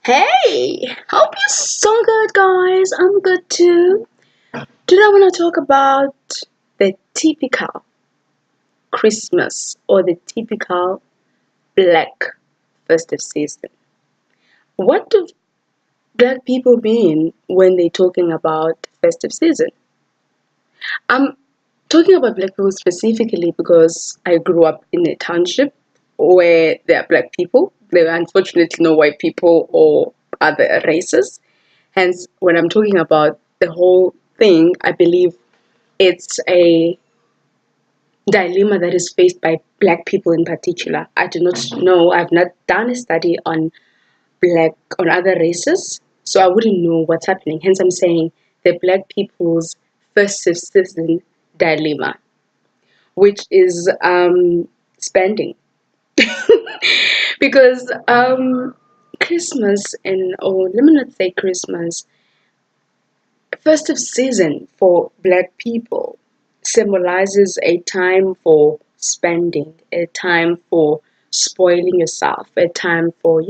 Hey, hope you're so good, guys. I'm good too. Today I want to talk about the typical Christmas or the typical Black festive season. What do Black people mean when they're talking about festive season? I'm talking about Black people specifically because I grew up in a township where there are Black people. There are unfortunately no white people or other races. Hence, when I'm talking about the whole thing, I believe it's a dilemma that is faced by Black people in particular. I do not know, I've not done a study on other races, so I wouldn't know what's happening. Hence, I'm saying the Black people's festive season dilemma, which is spending. Because Christmas, or let me not say Christmas, festive season for Black people symbolizes a time for spending, a time for spoiling yourself, a time for,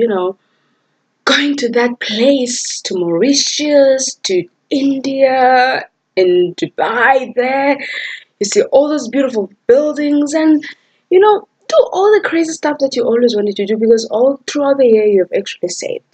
going to that place, to Mauritius, to India, in Dubai there. You see all those beautiful buildings and, do all the crazy stuff that you always wanted to do because all throughout the year you have actually saved.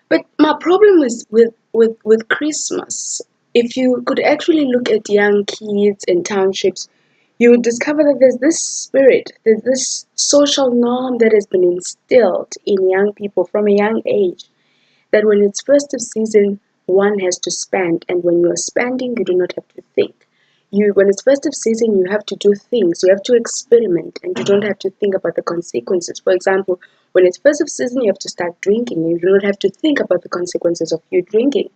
But my problem is with Christmas. If you could actually look at young kids in townships, you would discover that there's this spirit, there's this social norm that has been instilled in young people from a young age. That when it's festive season, one has to spend, and when you are spending, you do not have to think. When it's festive season, you have to do things, you have to experiment, and you don't have to think about the consequences. For example, when it's festive season, you have to start drinking, and you do not have to think about the consequences of you drinking.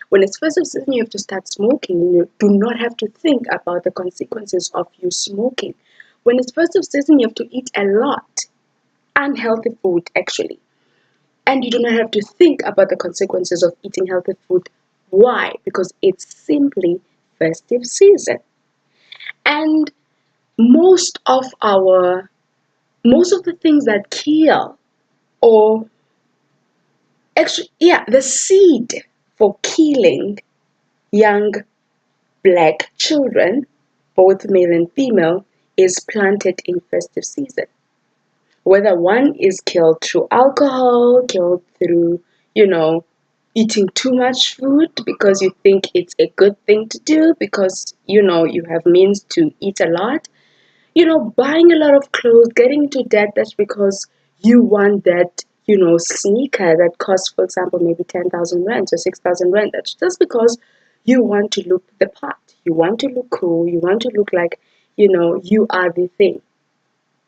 When it's festive season, you have to start smoking, and you do not have to think about the consequences of you smoking. When it's festive season, you have to eat a lot, unhealthy food actually, and you do not have to think about the consequences of eating healthy food. Why? Because it's simply festive season. And most of the things that kill, or actually, yeah, the seed for killing young Black children, both male and female, is planted in festive season. Whether one is killed through alcohol, killed through, eating too much food because you think it's a good thing to do because, you have means to eat a lot, buying a lot of clothes, getting into debt, that's because you want that, sneaker that costs, for example, maybe 10,000 rand or 6,000 rand. That's just because you want to look the part. You want to look cool. You want to look like, you are the thing.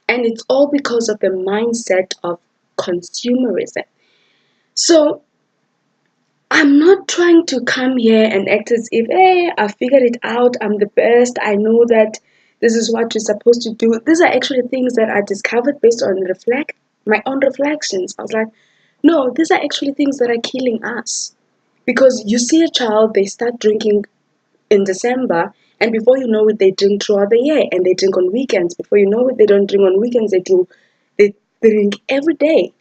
And it's all because of the mindset of consumerism. So I'm not trying to come here and act as if, hey, I figured it out, I'm the best, I know that this is what you're supposed to do. These are actually things that I discovered based on my own reflections. I was like, no, these are actually things that are killing us. Because you see a child, they start drinking in December, and before you know it, they drink throughout the year, and they drink on weekends. Before you know it, they don't drink on weekends, they drink every day.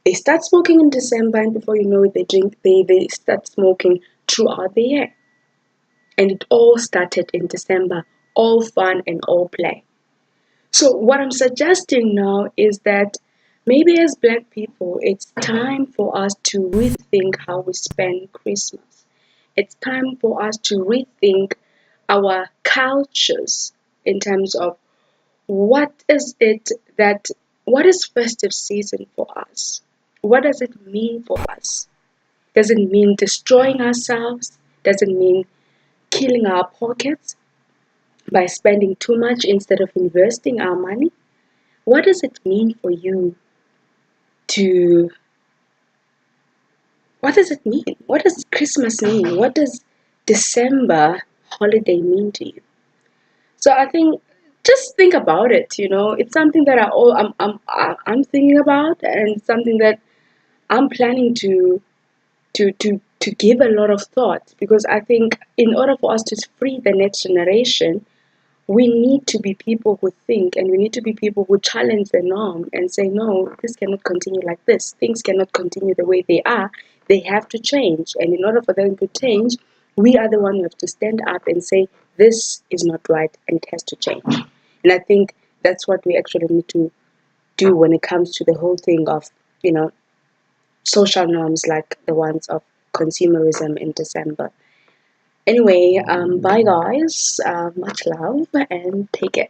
They start smoking in December, and before you know it, they start smoking throughout the year. And it all started in December, all fun and all play. So what I'm suggesting now is that maybe as Black people, it's time for us to rethink how we spend Christmas. It's time for us to rethink our cultures in terms of what is festive season for us? What does it mean for us? Does it mean destroying ourselves? Does it mean killing our pockets by spending too much instead of investing our money? What does it mean for you to what does it mean? What does Christmas mean? What does December holiday mean to you? So I think just think about it. It's something that I'm thinking about, and something that I'm planning to give a lot of thought, because I think in order for us to free the next generation, we need to be people who think, and we need to be people who challenge the norm and say, no, this cannot continue like this. Things cannot continue the way they are. They have to change. And in order for them to change, we are the one who have to stand up and say, this is not right and it has to change. And I think that's what we actually need to do when it comes to the whole thing of, social norms like the ones of consumerism in December. Anyway, bye guys. Much love and take care.